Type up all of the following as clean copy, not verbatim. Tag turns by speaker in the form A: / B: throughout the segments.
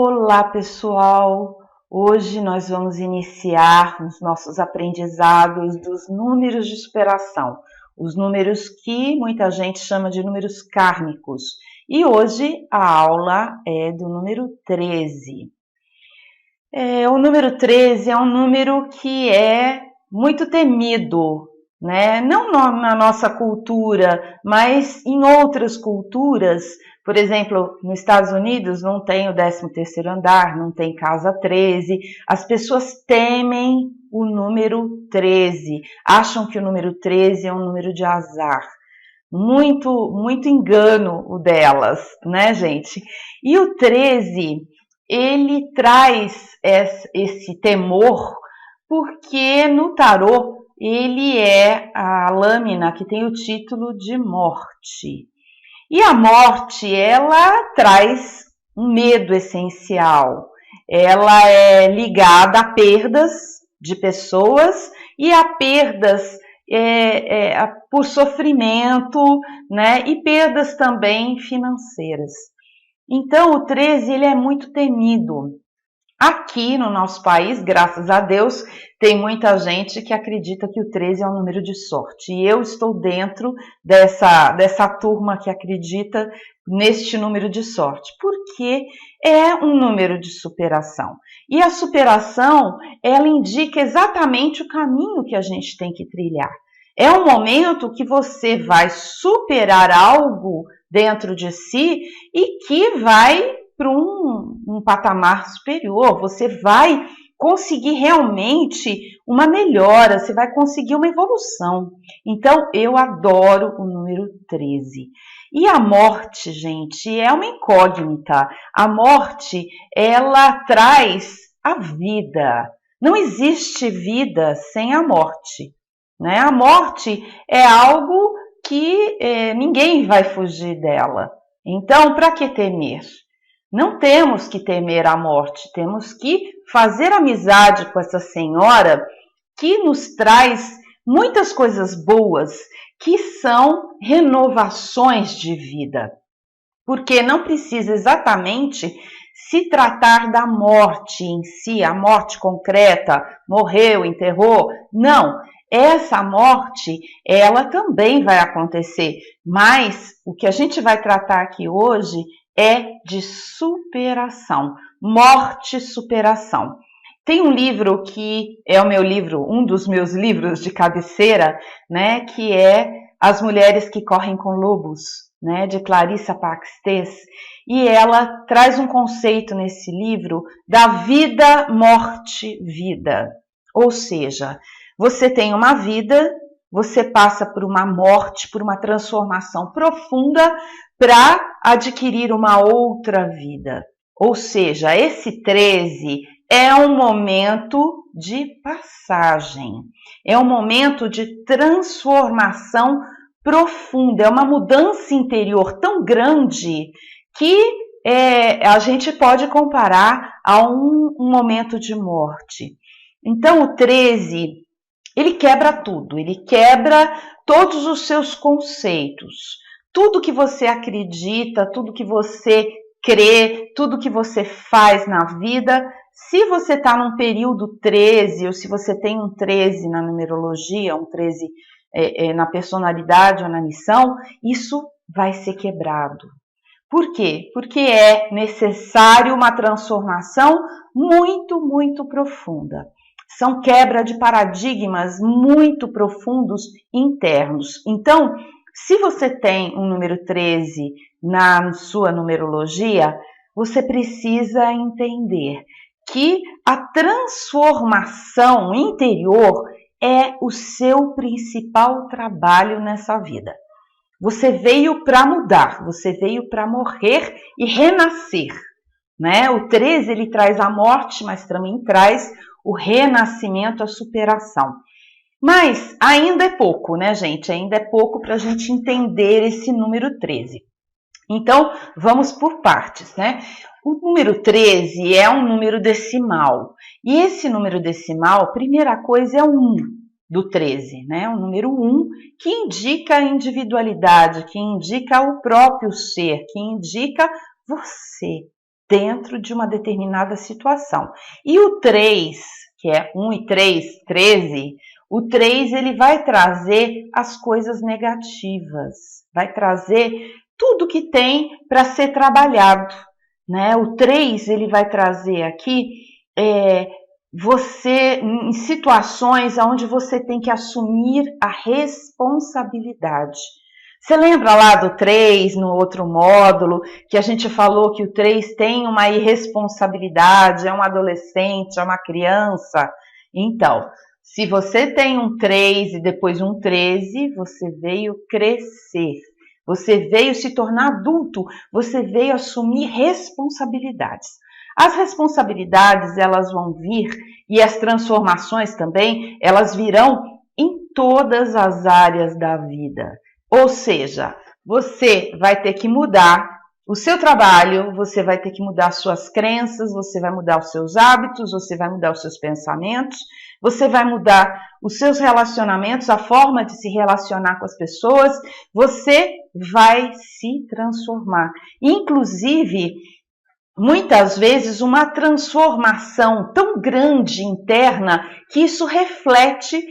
A: Olá, pessoal! Hoje nós vamos iniciar os nossos aprendizados dos números de superação, os números que muita gente chama de números kármicos. E hoje a aula é do número 13. O número 13 é um número que é muito temido, né? Não na nossa cultura, mas em outras culturas. Por exemplo, nos Estados Unidos não tem o 13º andar, não tem casa 13. As pessoas temem o número 13, acham que o número 13 é um número de azar. Muito engano o delas, né, gente? E o 13, ele traz esse temor porque no tarô ele é a lâmina que tem o título de morte. E a morte, ela traz um medo essencial. Ela é ligada a perdas de pessoas e a perdas por sofrimento, né? E perdas também financeiras. Então, o 13 ele é muito temido. Aqui no nosso país, graças a Deus, tem muita gente que acredita que o 13 é um número de sorte. E eu estou dentro dessa turma que acredita neste número de sorte, porque é um número de superação. E a superação, ela indica exatamente o caminho que a gente tem que trilhar. É um momento que você vai superar algo dentro de si e que vai para um patamar superior, você vai conseguir realmente uma melhora, você vai conseguir uma evolução. Então, eu adoro o número 13. E a morte, gente, é uma incógnita. A morte, ela traz a vida. Não existe vida sem a morte, né? A morte é algo que ninguém vai fugir dela. Então, para que temer? Não temos que temer a morte, temos que fazer amizade com essa senhora que nos traz muitas coisas boas, que são renovações de vida. Porque não precisa exatamente se tratar da morte em si, a morte concreta, morreu, enterrou. Não, essa morte, ela também vai acontecer, mas o que a gente vai tratar aqui hoje é de superação, morte e superação. Tem um livro que é o meu livro, um dos meus livros de cabeceira, né, que é As Mulheres que Correm com Lobos, né, de Clarissa Paxtês, e ela traz um conceito nesse livro da vida, morte, vida. Ou seja, você tem uma vida, você passa por uma morte, por uma transformação profunda para adquirir uma outra vida. Ou seja, esse 13 é um momento de passagem, é um momento de transformação profunda, é uma mudança interior tão grande que a gente pode comparar a um momento de morte. Então, o 13, ele quebra tudo, ele quebra todos os seus conceitos. Tudo que você acredita, tudo que você crê, tudo que você faz na vida, se você está num período 13, ou se você tem um 13 na numerologia, um 13 na personalidade ou na missão, isso vai ser quebrado. Por quê? Porque é necessário uma transformação muito profunda. São quebra de paradigmas muito profundos internos. Então, se você tem um número 13 na sua numerologia, você precisa entender que a transformação interior é o seu principal trabalho nessa vida. Você veio para mudar, você veio para morrer e renascer, né? O 13 ele traz a morte, mas também traz o renascimento, a superação. Mas ainda é pouco, né, gente? Ainda é pouco para a gente entender esse número 13. Então, vamos por partes, né? O número 13 é um número decimal. E esse número decimal, primeira coisa, é o 1 do 13, né? O número 1, que indica a individualidade, que indica o próprio ser, que indica você. dentro de uma determinada situação. E o 3, que é 1 e 3, 13, o 3 ele vai trazer as coisas negativas, vai trazer tudo que tem para ser trabalhado, né? O 3 ele vai trazer aqui você em situações onde você tem que assumir a responsabilidade. Você lembra lá do 3, no outro módulo, que a gente falou que o 3 tem uma irresponsabilidade, é um adolescente, é uma criança? Então, se você tem um 3 e depois um 13, você veio crescer, você veio se tornar adulto, você veio assumir responsabilidades. As responsabilidades, elas vão vir, e as transformações também, elas virão em todas as áreas da vida. Ou seja, você vai ter que mudar o seu trabalho, você vai ter que mudar suas crenças, você vai mudar os seus hábitos, você vai mudar os seus pensamentos, você vai mudar os seus relacionamentos, a forma de se relacionar com as pessoas, você vai se transformar. Inclusive, muitas vezes uma transformação tão grande interna que isso reflete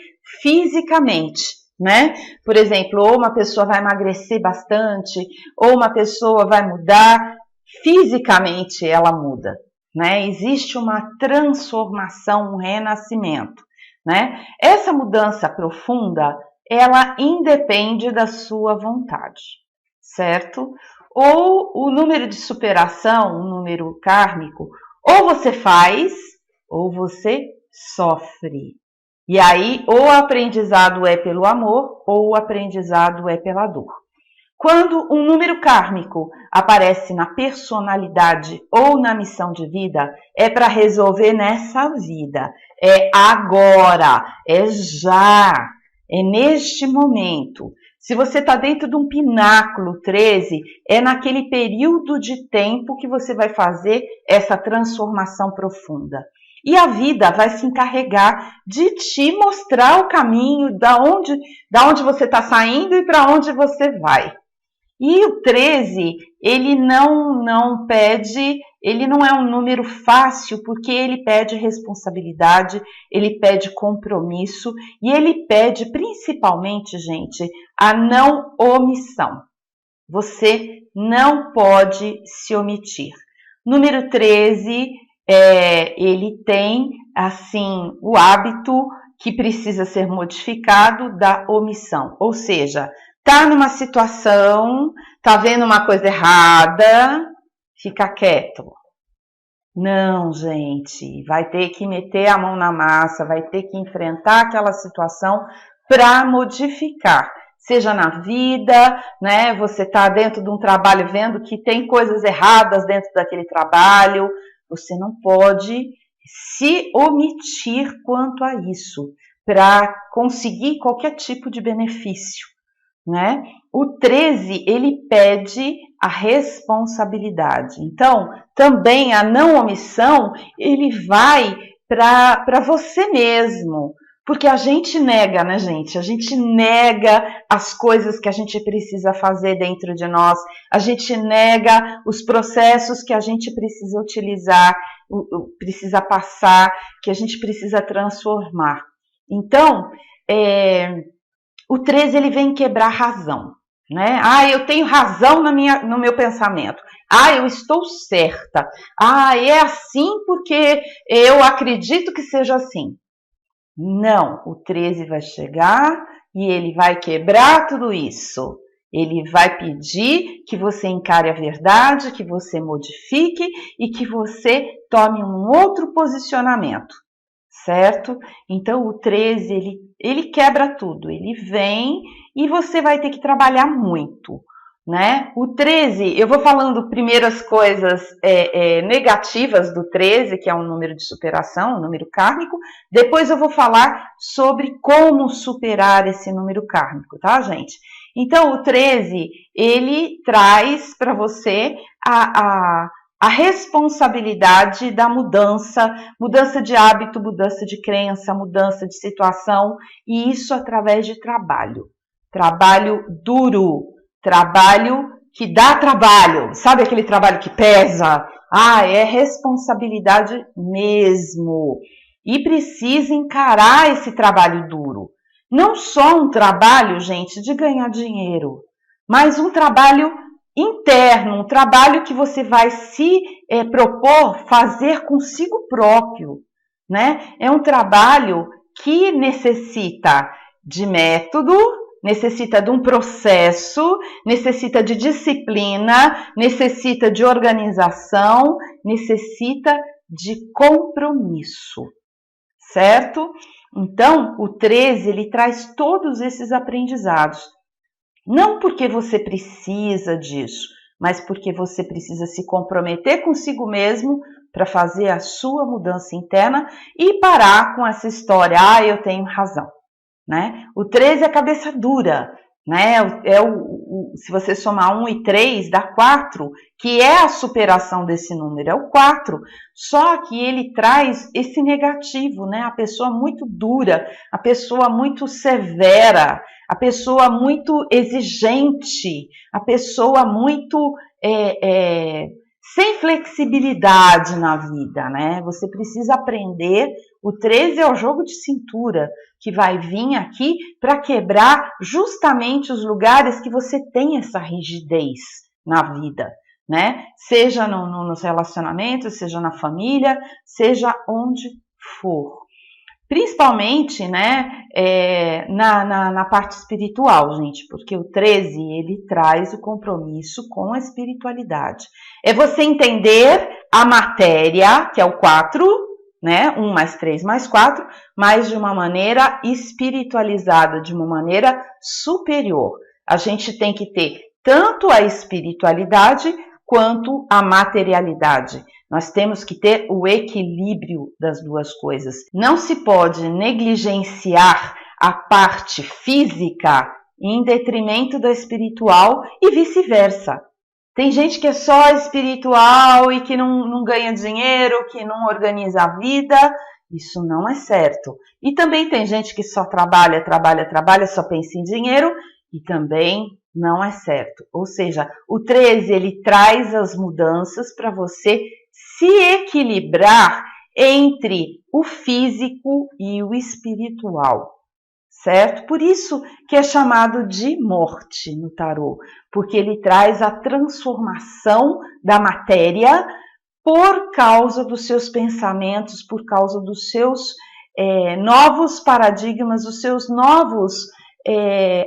A: fisicamente, né? Por exemplo, ou uma pessoa vai emagrecer bastante, ou uma pessoa vai mudar, fisicamente ela muda, né? Existe uma transformação, um renascimento, né? Essa mudança profunda, ela independe da sua vontade, certo? Ou o número de superação, o número kármico, ou você faz, ou você sofre. E aí, ou o aprendizado é pelo amor, ou o aprendizado é pela dor. Quando um número kármico aparece na personalidade ou na missão de vida, é para resolver nessa vida. É agora, é já, é neste momento. Se você está dentro de um pináculo 13, é naquele período de tempo que você vai fazer essa transformação profunda. E a vida vai se encarregar de te mostrar o caminho da onde você está saindo e para onde você vai. E o 13, ele não pede, ele não é um número fácil, porque ele pede responsabilidade, ele pede compromisso e ele pede principalmente, gente, a não omissão. Você não pode se omitir. Número 13, ele tem, assim, o hábito que precisa ser modificado da omissão, ou seja, tá numa situação, tá vendo uma coisa errada, fica quieto. Não, gente, vai ter que meter a mão na massa, vai ter que enfrentar aquela situação para modificar. Seja na vida, né? Você tá dentro de um trabalho vendo que tem coisas erradas dentro daquele trabalho, você não pode se omitir quanto a isso, para conseguir qualquer tipo de benefício, né? O 13, ele pede a responsabilidade. Então, também a não omissão, ele vai para você mesmo. Porque a gente nega, né, gente? A gente nega as coisas que a gente precisa fazer dentro de nós. A gente nega os processos que a gente precisa utilizar, precisa passar, que a gente precisa transformar. Então, o 13, ele vem quebrar a razão, né? Ah, eu tenho razão no meu pensamento. Ah, eu estou certa. Ah, é assim porque eu acredito que seja assim. Não, o 13 vai chegar e ele vai quebrar tudo isso. Ele vai pedir que você encare a verdade, que você modifique e que você tome um outro posicionamento, certo? Então, o 13, ele quebra tudo. Ele vem e você vai ter que trabalhar muito, né? O 13, eu vou falando primeiro as coisas negativas do 13, que é um número de superação, um número kármico. Depois eu vou falar sobre como superar esse número kármico, tá, gente? Então, o 13, ele traz para você a responsabilidade da mudança de hábito, mudança de crença, mudança de situação, e isso através de trabalho. Trabalho duro. Trabalho que dá trabalho, sabe aquele trabalho que pesa, É responsabilidade mesmo. E precisa encarar esse trabalho duro. Não só um trabalho, gente, de ganhar dinheiro, mas um trabalho interno, um trabalho que você vai se propor fazer consigo próprio, né? É um trabalho que necessita de método, necessita de um processo, necessita de disciplina, necessita de organização, necessita de compromisso, certo? Então, o 13, ele traz todos esses aprendizados. Não porque você precisa disso, mas porque você precisa se comprometer consigo mesmo para fazer a sua mudança interna e parar com essa história, eu tenho razão, né? O 13 é cabeça dura, né? Se você somar 1 e 3, dá 4, que é a superação desse número, é o 4. Só que ele traz esse negativo, né? A pessoa muito dura, a pessoa muito severa, a pessoa muito exigente, a pessoa muito sem flexibilidade na vida, né? Você precisa aprender. O 13 é o jogo de cintura que vai vir aqui para quebrar justamente os lugares que você tem essa rigidez na vida, né? Seja nos relacionamentos, seja na família, seja onde for. Principalmente, né, na parte espiritual, gente, porque o 13, ele traz o compromisso com a espiritualidade. É você entender a matéria, que é o 4, né, 1 mais 3 mais 4, mas de uma maneira espiritualizada, de uma maneira superior. A gente tem que ter tanto a espiritualidade quanto a materialidade. Nós temos que ter o equilíbrio das duas coisas. Não se pode negligenciar a parte física em detrimento da espiritual e vice-versa. Tem gente que é só espiritual e que não ganha dinheiro, que não organiza a vida. Isso não é certo. E também tem gente que só trabalha, só pensa em dinheiro e também não é certo. Ou seja, o 13, ele traz as mudanças para você se equilibrar entre o físico e o espiritual, certo? Por isso que é chamado de morte no tarô, porque ele traz a transformação da matéria por causa dos seus pensamentos, por causa dos seus novos paradigmas, os seus novos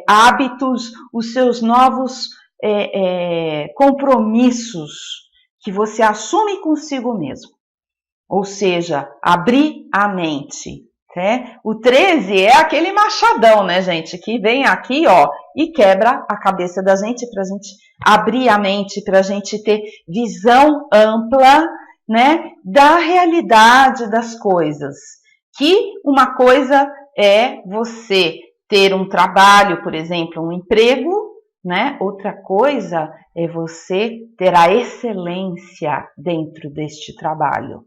A: hábitos, os seus novos compromissos que você assume consigo mesmo. Ou seja, abrir a mente. Né? O 13 é aquele machadão, né, gente? Que vem aqui, e quebra a cabeça da gente pra gente abrir a mente, pra gente ter visão ampla, né, da realidade das coisas. Que uma coisa é você ter um trabalho, por exemplo, um emprego, né? Outra coisa é você ter a excelência dentro deste trabalho.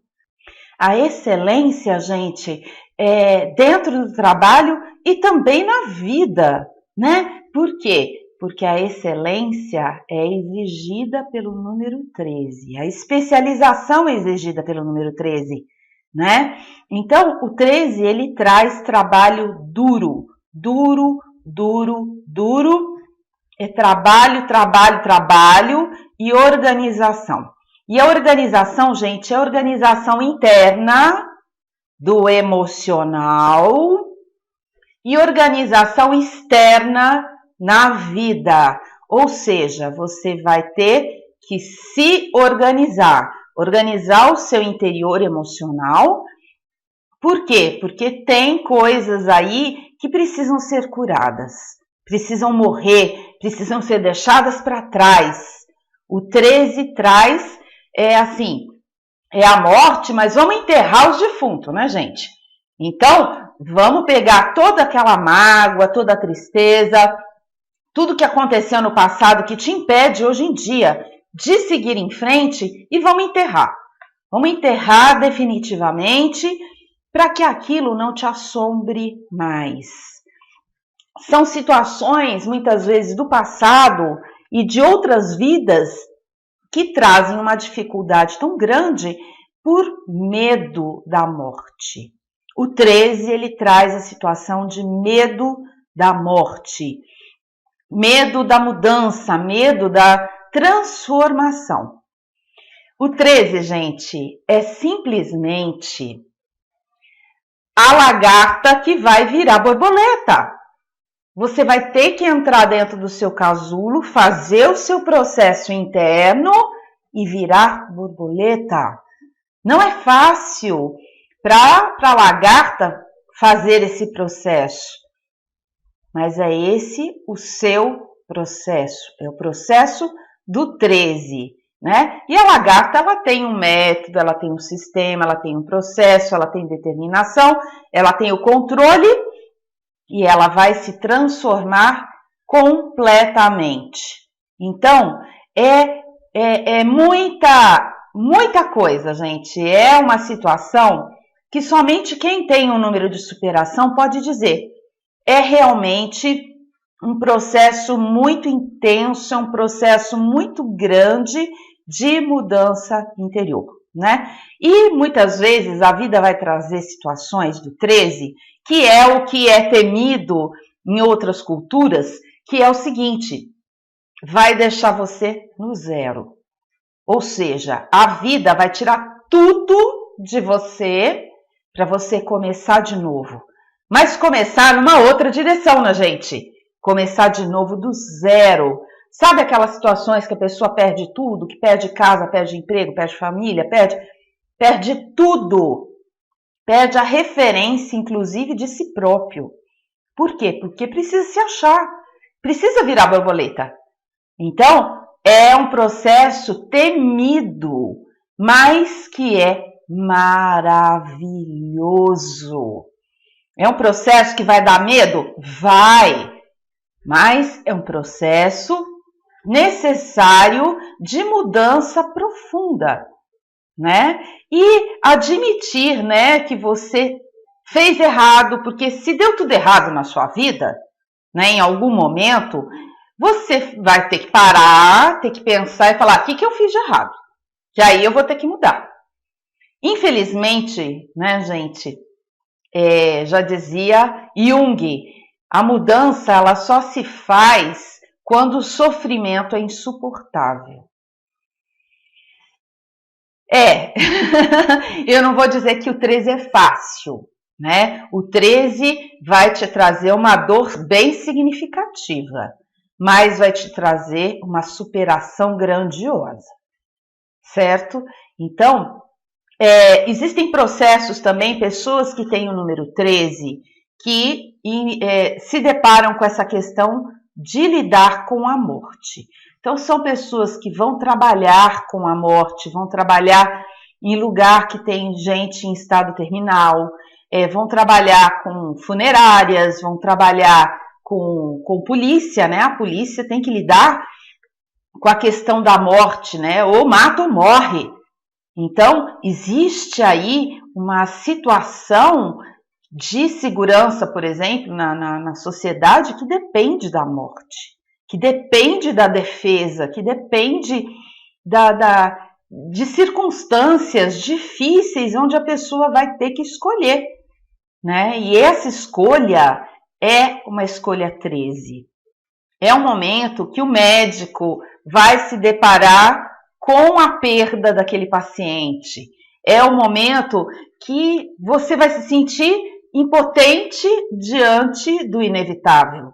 A: A excelência, gente, é dentro do trabalho e também na vida, né? Por quê? Porque a excelência é exigida pelo número 13. A especialização é exigida pelo número 13, né? Então, o 13, ele traz trabalho duro. Duro, duro, duro. É trabalho, trabalho, trabalho e organização. E a organização, gente, é a organização interna do emocional e organização externa na vida. Ou seja, você vai ter que se organizar. Organizar o seu interior emocional. Por quê? Porque tem coisas aí que precisam ser curadas. Precisam morrer, precisam ser deixadas para trás. O 13 traz, é a morte, mas vamos enterrar os defuntos, né, gente? Então, vamos pegar toda aquela mágoa, toda a tristeza, tudo que aconteceu no passado que te impede hoje em dia de seguir em frente e vamos enterrar. Vamos enterrar definitivamente para que aquilo não te assombre mais. São situações, muitas vezes, do passado e de outras vidas que trazem uma dificuldade tão grande por medo da morte. O 13, ele traz a situação de medo da morte, medo da mudança, medo da transformação. O 13, gente, é simplesmente a lagarta que vai virar borboleta. Você vai ter que entrar dentro do seu casulo, fazer o seu processo interno e virar borboleta. Não é fácil para a lagarta fazer esse processo, mas é esse o seu processo, é o processo do 13, né? E a lagarta, ela tem um método, ela tem um sistema, ela tem um processo, ela tem determinação, ela tem o controle e ela vai se transformar completamente. Então, é muita coisa, gente. É uma situação que somente quem tem um número de superação pode dizer. É realmente um processo muito intenso, é um processo muito grande de mudança interior, né? E muitas vezes a vida vai trazer situações do 13, que é o que é temido em outras culturas, que é o seguinte, vai deixar você no zero. Ou seja, a vida vai tirar tudo de você para você começar de novo. Mas começar numa outra direção, né, gente? Começar de novo do zero. Sabe aquelas situações que a pessoa perde tudo, que perde casa, perde emprego, perde família, perde tudo. Perde a referência, inclusive, de si próprio. Por quê? Porque precisa se achar, precisa virar borboleta. Então, é um processo temido, mas que é maravilhoso. É um processo que vai dar medo? Vai! Mas é um processo necessário de mudança profunda, né? E admitir, né, que você fez errado, porque se deu tudo errado na sua vida, né, em algum momento, você vai ter que parar, ter que pensar e falar, o que eu fiz de errado? Que aí eu vou ter que mudar. Infelizmente, né, gente, já dizia Jung, a mudança ela só se faz quando o sofrimento é insuportável. Eu não vou dizer que o 13 é fácil, né? O 13 vai te trazer uma dor bem significativa, mas vai te trazer uma superação grandiosa, certo? Então, existem processos também, pessoas que têm o número 13, que se deparam com essa questão de lidar com a morte. Então, são pessoas que vão trabalhar com a morte, vão trabalhar em lugar que tem gente em estado terminal, vão trabalhar com funerárias, vão trabalhar com polícia, né? A polícia tem que lidar com a questão da morte, né? Ou mata ou morre. Então, existe aí uma situação de segurança, por exemplo, na sociedade que depende da morte, que depende da defesa, que depende de circunstâncias difíceis onde a pessoa vai ter que escolher, né? E essa escolha é uma escolha 13. É um momento que o médico vai se deparar com a perda daquele paciente. É um momento que você vai se sentir impotente diante do inevitável,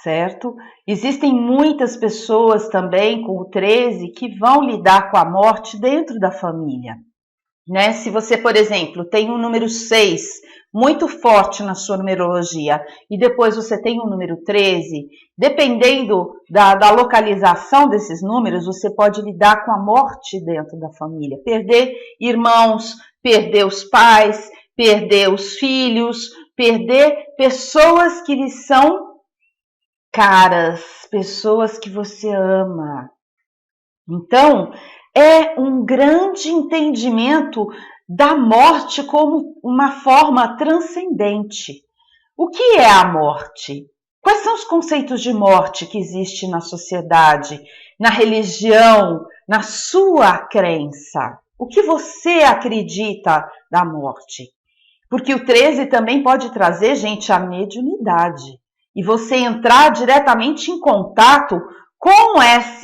A: certo? Existem muitas pessoas também com o 13 que vão lidar com a morte dentro da família, né? Se você, por exemplo, tem um número 6 muito forte na sua numerologia e depois você tem um número 13, dependendo da localização desses números, você pode lidar com a morte dentro da família, perder irmãos, perder os pais, perder os filhos, perder pessoas que lhe são caras, pessoas que você ama. Então, é um grande entendimento da morte como uma forma transcendente. O que é a morte? Quais são os conceitos de morte que existem na sociedade, na religião, na sua crença. O que você acredita da morte? Porque o 13 também pode trazer, gente, a mediunidade. E você entrar diretamente em contato com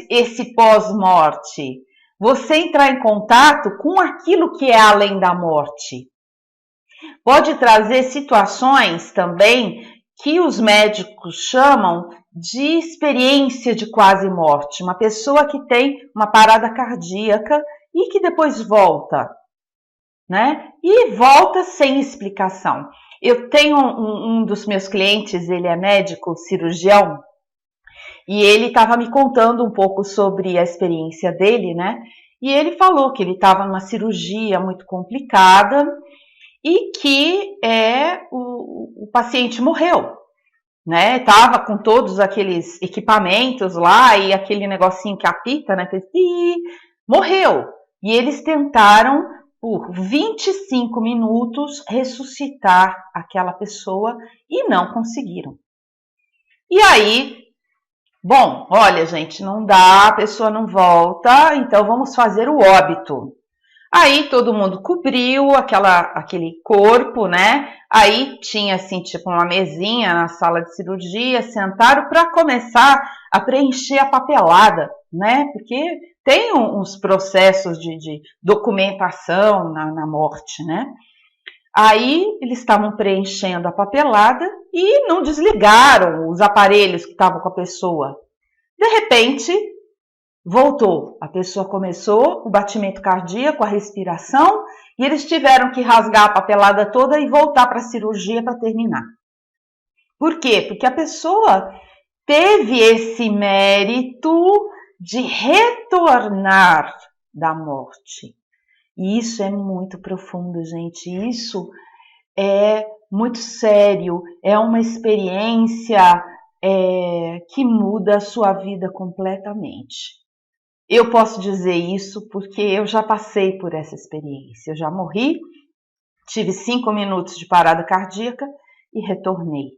A: esse pós-morte. Você entrar em contato com aquilo que é além da morte. Pode trazer situações também que os médicos chamam de experiência de quase morte. Uma pessoa que tem uma parada cardíaca e que depois volta, né? E volta sem explicação. Eu tenho um dos meus clientes, ele é médico, cirurgião, e ele estava me contando um pouco sobre a experiência dele, né? E ele falou que ele estava numa cirurgia muito complicada e que o paciente morreu, né? Tava com todos aqueles equipamentos lá e aquele negocinho que apita, né? E morreu. E eles tentaram, por 25 minutos, ressuscitar aquela pessoa e não conseguiram. E aí, bom, olha, gente, não dá, a pessoa não volta, então vamos fazer o óbito. Aí todo mundo cobriu aquele corpo, né? Aí tinha assim, tipo uma mesinha na sala de cirurgia, sentaram para começar a preencher a papelada, né? Porque tem uns processos de documentação na morte, né? Aí eles estavam preenchendo a papelada e não desligaram os aparelhos que estavam com a pessoa. De repente, voltou. A pessoa começou o batimento cardíaco, a respiração, e eles tiveram que rasgar a papelada toda e voltar para a cirurgia para terminar. Por quê? Porque a pessoa teve esse mérito de retornar da morte. E isso é muito profundo, gente. Isso é muito sério. É uma experiência que muda a sua vida completamente. Eu posso dizer isso porque eu já passei por essa experiência. Eu já morri, tive 5 minutos de parada cardíaca e retornei.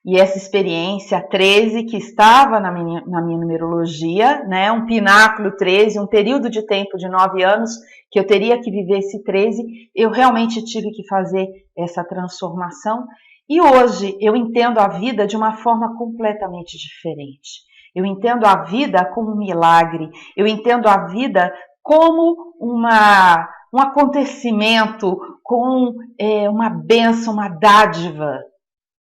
A: E essa experiência 13, que estava na minha numerologia, né, um pináculo 13, um período de tempo de 9 anos, que eu teria que viver esse 13, eu realmente tive que fazer essa transformação. E hoje eu entendo a vida de uma forma completamente diferente. Eu entendo a vida como um milagre, eu entendo a vida como um acontecimento, com uma bênção, uma dádiva.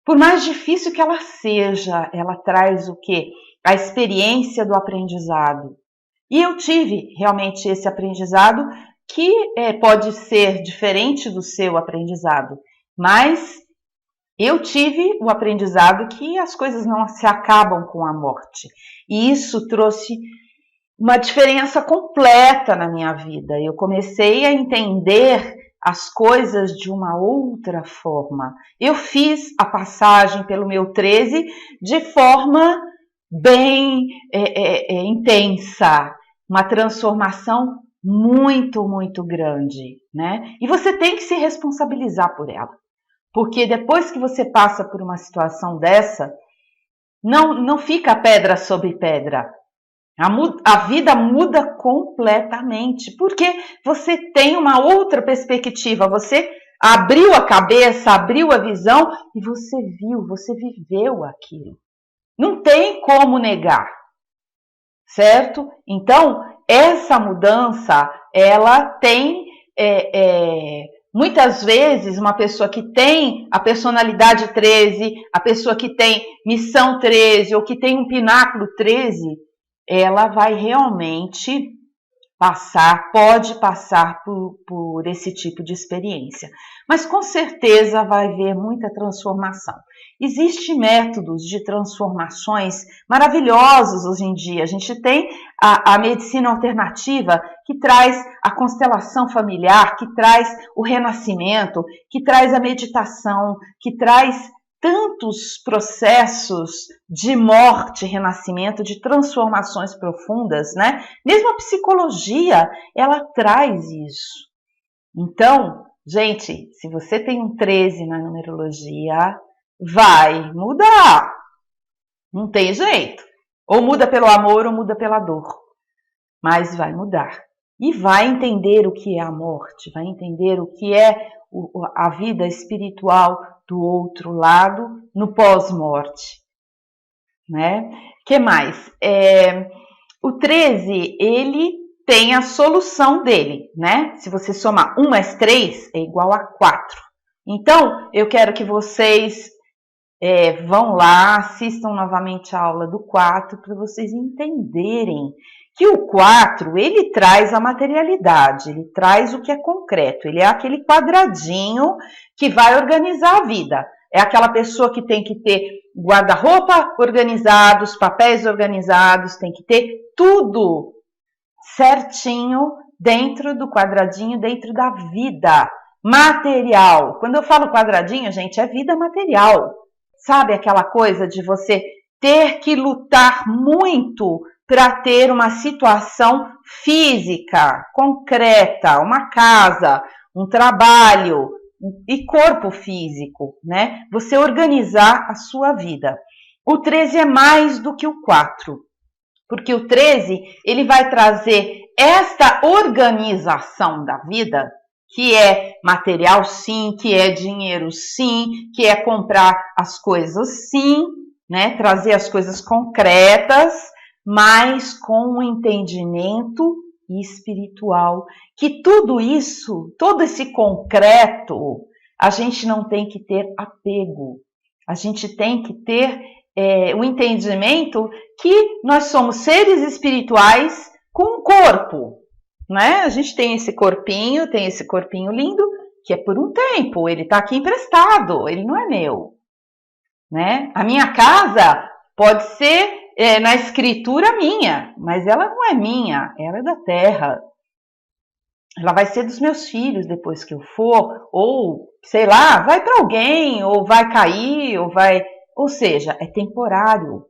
A: Por mais difícil que ela seja, ela traz o quê? A experiência do aprendizado. E eu tive realmente esse aprendizado que pode ser diferente do seu aprendizado, mas eu tive o aprendizado que as coisas não se acabam com a morte. E isso trouxe uma diferença completa na minha vida. Eu comecei a entender as coisas de uma outra forma. Eu fiz a passagem pelo meu 13 de forma bem intensa. Uma transformação muito, muito grande, né? E você tem que se responsabilizar por ela. Porque depois que você passa por uma dessa, não fica pedra sobre pedra. A vida muda completamente, porque você tem uma outra perspectiva, você abriu a cabeça, abriu a visão e você viu, você viveu aquilo. Não tem como negar, certo? Então, essa mudança, ela tem... muitas vezes, uma pessoa que tem a personalidade 13, a pessoa que tem missão 13 ou que tem um pináculo 13, ela vai realmente pode passar por esse tipo de experiência. Mas com certeza vai haver muita transformação. Existem métodos de transformações maravilhosos hoje em dia. A gente tem a medicina alternativa que traz a constelação familiar, que traz o renascimento, que traz a meditação, que traz tantos processos de morte, renascimento, de transformações profundas, né? Mesmo a psicologia, ela traz isso. Então, gente, se você tem um 13 na numerologia, vai mudar. Não tem jeito. Ou muda pelo amor ou muda pela dor. mas vai mudar. E vai entender o que é a morte, vai entender o que é a vida espiritual do outro lado no pós-morte, né? Que mais? O 13, ele tem a solução dele, né? Se você somar 1 mais 3 é igual a 4. Então, eu quero que vocês vão lá, assistam novamente a aula do 4 para vocês entenderem que o 4, ele traz a materialidade, ele traz o que é concreto, ele é aquele quadradinho que vai organizar a vida. É aquela pessoa que tem que ter guarda-roupa organizado, os papéis organizados, tem que ter tudo certinho dentro do quadradinho, dentro da vida material. Quando eu falo quadradinho, gente, é vida material. Sabe aquela coisa de você ter que lutar muito para ter uma situação física, concreta, uma casa, um trabalho e corpo físico, né? Você organizar a sua vida. O 13 é mais do que o 4, porque o 13, ele vai trazer esta organização da vida, que é material sim, que é dinheiro sim, que é comprar as coisas sim, né? Trazer as coisas concretas, mas com um entendimento espiritual, que tudo isso, todo esse concreto, a gente não tem que ter apego, a gente tem que ter o entendimento que nós somos seres espirituais com um corpo, né? A gente tem esse corpinho lindo, que é por um tempo, ele está aqui emprestado, ele não é meu, né? A minha casa pode ser na escritura minha, mas ela não é minha, ela é da terra. Ela vai ser dos meus filhos depois que eu for, ou, sei lá, vai para alguém, ou vai cair, ou seja, é temporário.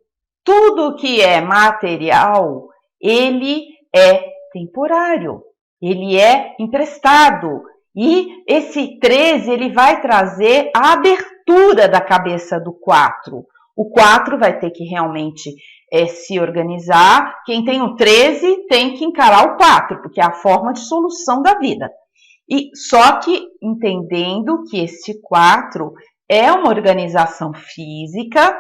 A: Tudo que é material, ele é temporário, ele é emprestado. E esse 13, ele vai trazer a abertura da cabeça do 4. O 4 vai ter que realmente se organizar. Quem tem o 13 tem que encarar o 4, porque é a forma de solução da vida. E só que entendendo que esse 4 é uma organização física,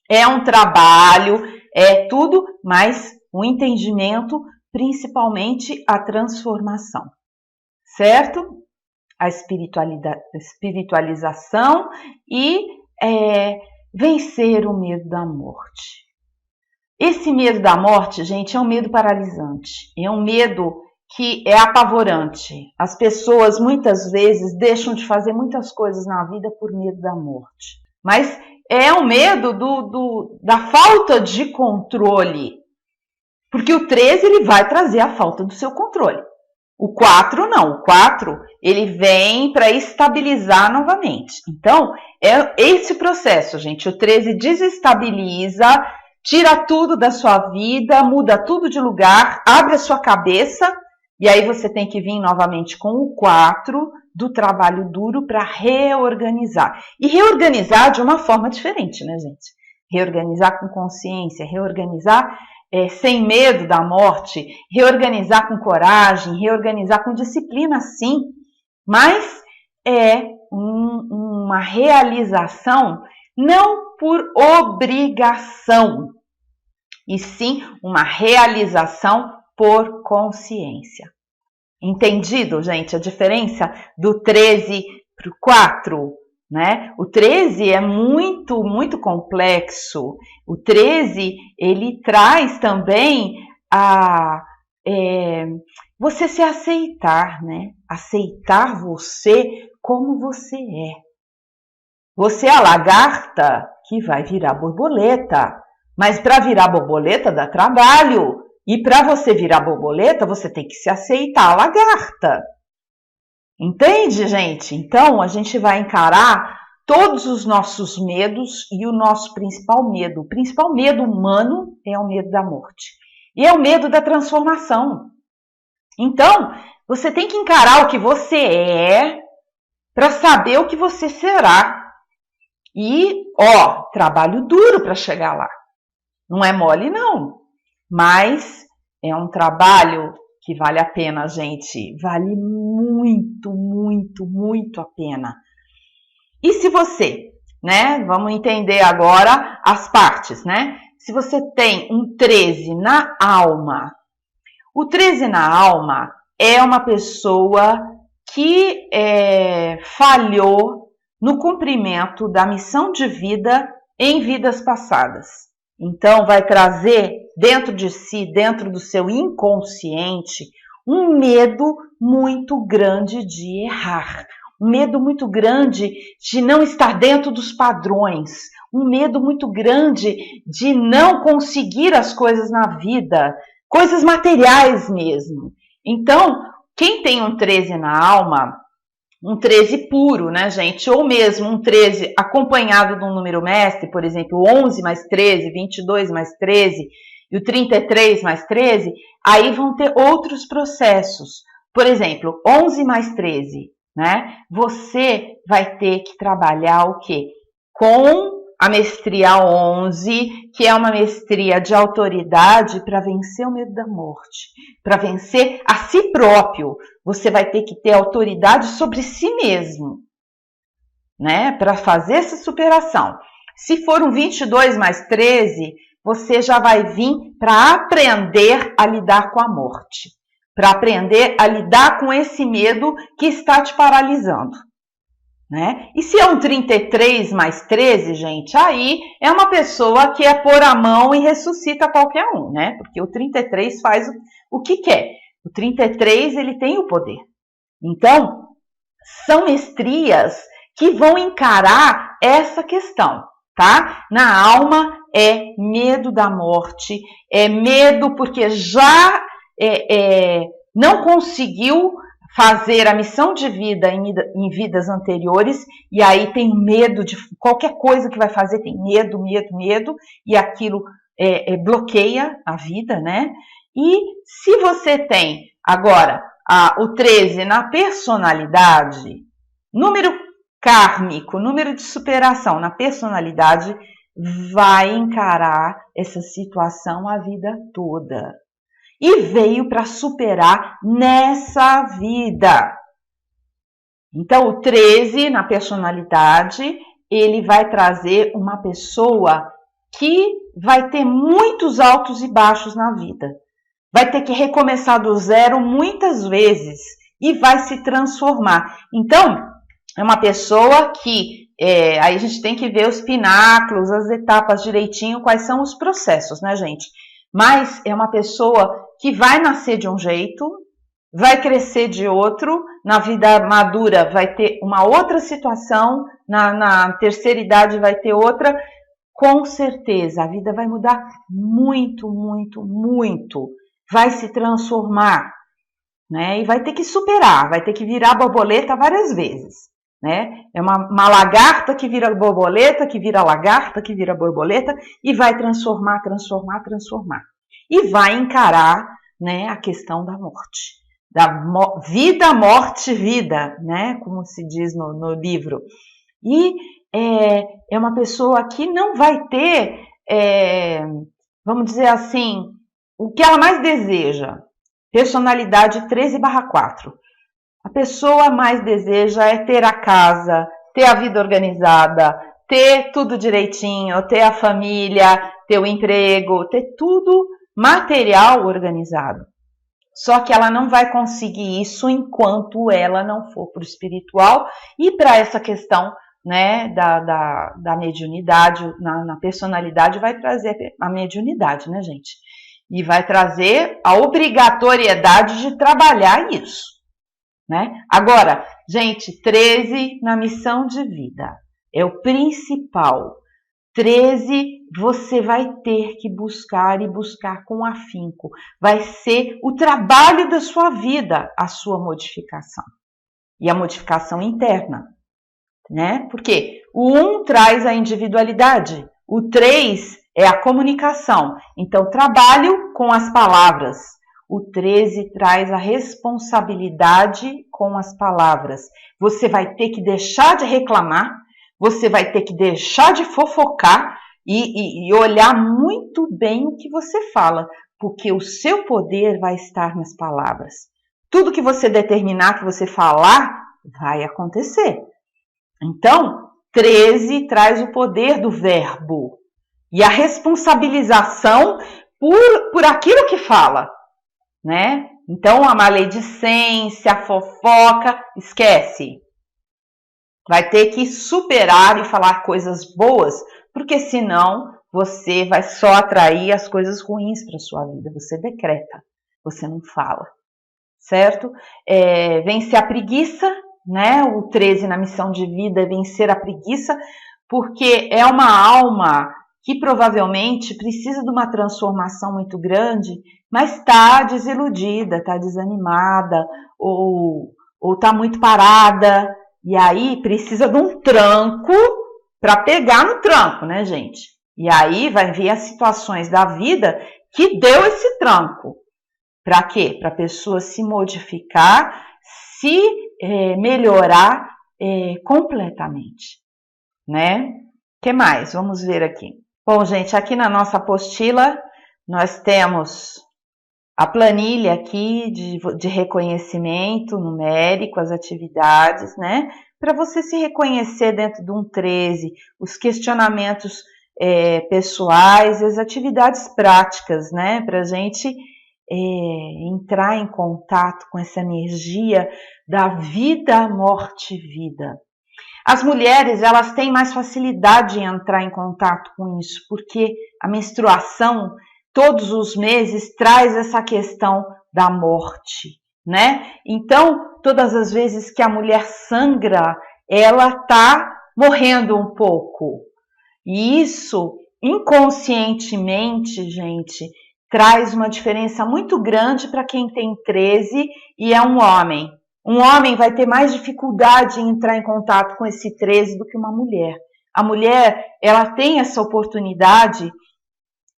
A: é um trabalho, é tudo, mas o entendimento, principalmente a transformação, certo? A espiritualização e vencer o medo da morte. Esse medo da morte, gente, é um medo paralisante, é um medo que é apavorante. As pessoas muitas vezes deixam de fazer muitas coisas na vida por medo da morte. Mas é um medo da falta de controle. Porque o 13 ele vai trazer a falta do seu controle. O 4 não. O 4 ele vem para estabilizar novamente. Então, é esse processo, gente. O 13 desestabiliza, tira tudo da sua vida, muda tudo de lugar, abre a sua cabeça. E aí você tem que vir novamente com o 4 do trabalho duro para reorganizar. E reorganizar de uma forma diferente, né, gente? Reorganizar com consciência, reorganizar sem medo da morte, reorganizar com coragem, reorganizar com disciplina, sim. Mas é uma realização não por obrigação, e sim uma realização por consciência. Entendido, gente, a diferença do 13 para o 4? Né? O 13 é muito, muito complexo. O 13, ele traz também você se aceitar, né? Aceitar você como você é. Você é a lagarta que vai virar borboleta, mas para virar borboleta dá trabalho. E para você virar borboleta, você tem que se aceitar a lagarta. Entende, gente? Então, a gente vai encarar todos os nossos medos e o nosso principal medo. O principal medo humano é o medo da morte. E é o medo da transformação. Então, você tem que encarar o que você é para saber o que você será. E, trabalho duro para chegar lá. Não é mole, não. Mas é um trabalho que vale a pena, gente. Vale muito, muito, muito a pena. E se você, né? Vamos entender agora as partes, né? Se você tem um 13 na alma, o 13 na alma é uma pessoa que falhou no cumprimento da missão de vida em vidas passadas. Então, vai trazer dentro de si, dentro do seu inconsciente, um medo muito grande de errar, um medo muito grande de não estar dentro dos padrões, um medo muito grande de não conseguir as coisas na vida, coisas materiais mesmo. Então, quem tem um 13 na alma, um 13 puro, né, gente? Ou mesmo um 13 acompanhado de um número mestre, por exemplo, 11 mais 13, 22 mais 13 e o 33 mais 13, aí vão ter outros processos. Por exemplo, 11 mais 13, né? Você vai ter que trabalhar o quê? Com a mestria 11, que é uma mestria de autoridade para vencer o medo da morte, para vencer a si próprio. Você vai ter que ter autoridade sobre si mesmo, né? Para fazer essa superação. Se for um 22 mais 13, você já vai vir para aprender a lidar com a morte, para aprender a lidar com esse medo que está te paralisando. Né? E se é um 33 mais 13, gente, aí é uma pessoa que é pôr a mão e ressuscita qualquer um, né? Porque o 33 faz o que quer. O 33, ele tem o poder. Então, são mestrias que vão encarar essa questão, tá? Na alma é medo da morte, é medo porque já não conseguiu fazer a missão de vida em vidas anteriores, e aí tem medo de qualquer coisa que vai fazer, tem medo, e aquilo bloqueia a vida, né? E se você tem agora o 13 na personalidade, número kármico, número de superação na personalidade, vai encarar essa situação a vida toda. E veio para superar nessa vida. Então, o 13 na personalidade, ele vai trazer uma pessoa que vai ter muitos altos e baixos na vida. Vai ter que recomeçar do zero muitas vezes e vai se transformar. Então, é uma pessoa que, aí a gente tem que ver os pináculos, as etapas direitinho, quais são os processos, né, gente? Mas é uma pessoa que vai nascer de um jeito, vai crescer de outro, na vida madura vai ter uma outra situação, na terceira idade vai ter outra. Com certeza, a vida vai mudar muito, muito, muito. Vai se transformar, né? E vai ter que superar, vai ter que virar borboleta várias vezes, né? É uma lagarta que vira borboleta, que vira lagarta, que vira borboleta e vai transformar. E vai encarar, né, a questão da morte. Da vida, morte, vida, né? Como se diz no livro. E é uma pessoa que não vai ter, vamos dizer assim, o que ela mais deseja. Personalidade 13/4. A pessoa mais deseja é ter a casa, ter a vida organizada, ter tudo direitinho, ter a família, ter o emprego, ter tudo material organizado. Só que ela não vai conseguir isso enquanto ela não for para o espiritual e para essa questão, né, da mediunidade, na personalidade vai trazer a mediunidade, né, gente? E vai trazer a obrigatoriedade de trabalhar isso, né? Agora, gente, 13 na missão de vida é o principal. 13 você vai ter que buscar e buscar com afinco. Vai ser o trabalho da sua vida, a sua modificação. E a modificação interna, né? Porque o 1 traz a individualidade, o 3 é a comunicação. Então, trabalho com as palavras. O 13 traz a responsabilidade com as palavras. Você vai ter que deixar de reclamar, você vai ter que deixar de fofocar e olhar muito bem o que você fala. porque o seu poder vai estar nas palavras. Tudo que você determinar, que você falar, vai acontecer. Então, 13 traz o poder do verbo e a responsabilização por aquilo que fala, né? Então, a maledicência, a fofoca, esquece. Vai ter que superar e falar coisas boas, porque senão você vai só atrair as coisas ruins para a sua vida. Você decreta, você não fala, certo? Vencer a preguiça, né? O 13 na missão de vida é vencer a preguiça, porque é uma alma que provavelmente precisa de uma transformação muito grande, mas está desiludida, está desanimada, ou está muito parada, e aí precisa de um tranco para pegar no tranco, né, gente? E aí vai vir as situações da vida que deu esse tranco. Para quê? Para a pessoa se modificar, se melhorar completamente, né? O que mais? Vamos ver aqui. Bom, gente, aqui na nossa apostila nós temos a planilha aqui de reconhecimento numérico, as atividades, né? Para você se reconhecer dentro de um 13, os questionamentos pessoais e as atividades práticas, né? Para a gente entrar em contato com essa energia da vida, morte, vida. As mulheres, elas têm mais facilidade em entrar em contato com isso, porque a menstruação, todos os meses, traz essa questão da morte, né? Então, todas as vezes que a mulher sangra, ela está morrendo um pouco. E isso, inconscientemente, gente, traz uma diferença muito grande para quem tem 13 e é um homem. Um homem vai ter mais dificuldade em entrar em contato com esse 13 do que uma mulher. A mulher, ela tem essa oportunidade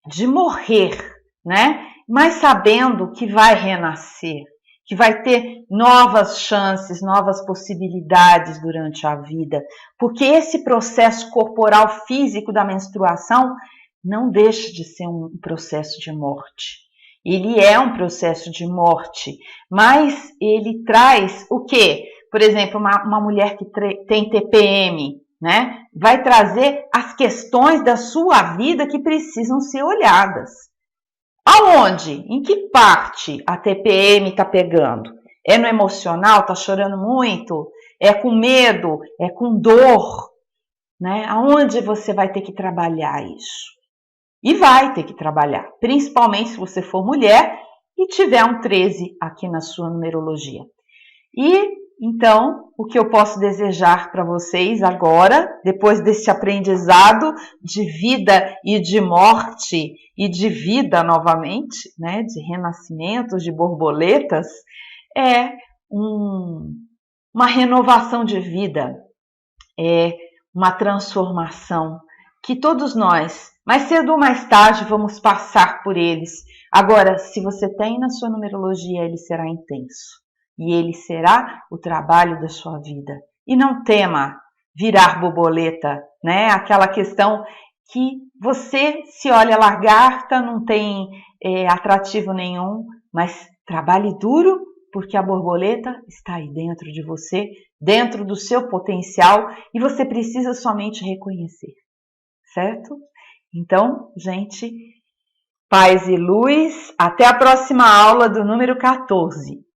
A: de morrer, né? Mas sabendo que vai renascer, que vai ter novas chances, novas possibilidades durante a vida, porque esse processo corporal físico da menstruação não deixa de ser um processo de morte. Ele é um processo de morte, mas ele traz o quê? Por exemplo, uma mulher que tem TPM, né? Vai trazer as questões da sua vida que precisam ser olhadas. Aonde? Em que parte a TPM está pegando? É no emocional? Está chorando muito? É com medo? É com dor? Né? Aonde você vai ter que trabalhar isso? E vai ter que trabalhar, principalmente se você for mulher e tiver um 13 aqui na sua numerologia. E então, o que eu posso desejar para vocês agora, depois desse aprendizado de vida e de morte e de vida novamente, né, de renascimentos, de borboletas, é uma renovação de vida, é uma transformação que todos nós, mais cedo ou mais tarde, vamos passar por eles. Agora, se você tem na sua numerologia, ele será intenso. E ele será o trabalho da sua vida. E não tema virar borboleta, né? Aquela questão que você se olha lagarta, não tem atrativo nenhum, mas trabalhe duro, porque a borboleta está aí dentro de você, dentro do seu potencial, e você precisa somente reconhecer, certo? Então, gente, paz e luz, até a próxima aula do número 14.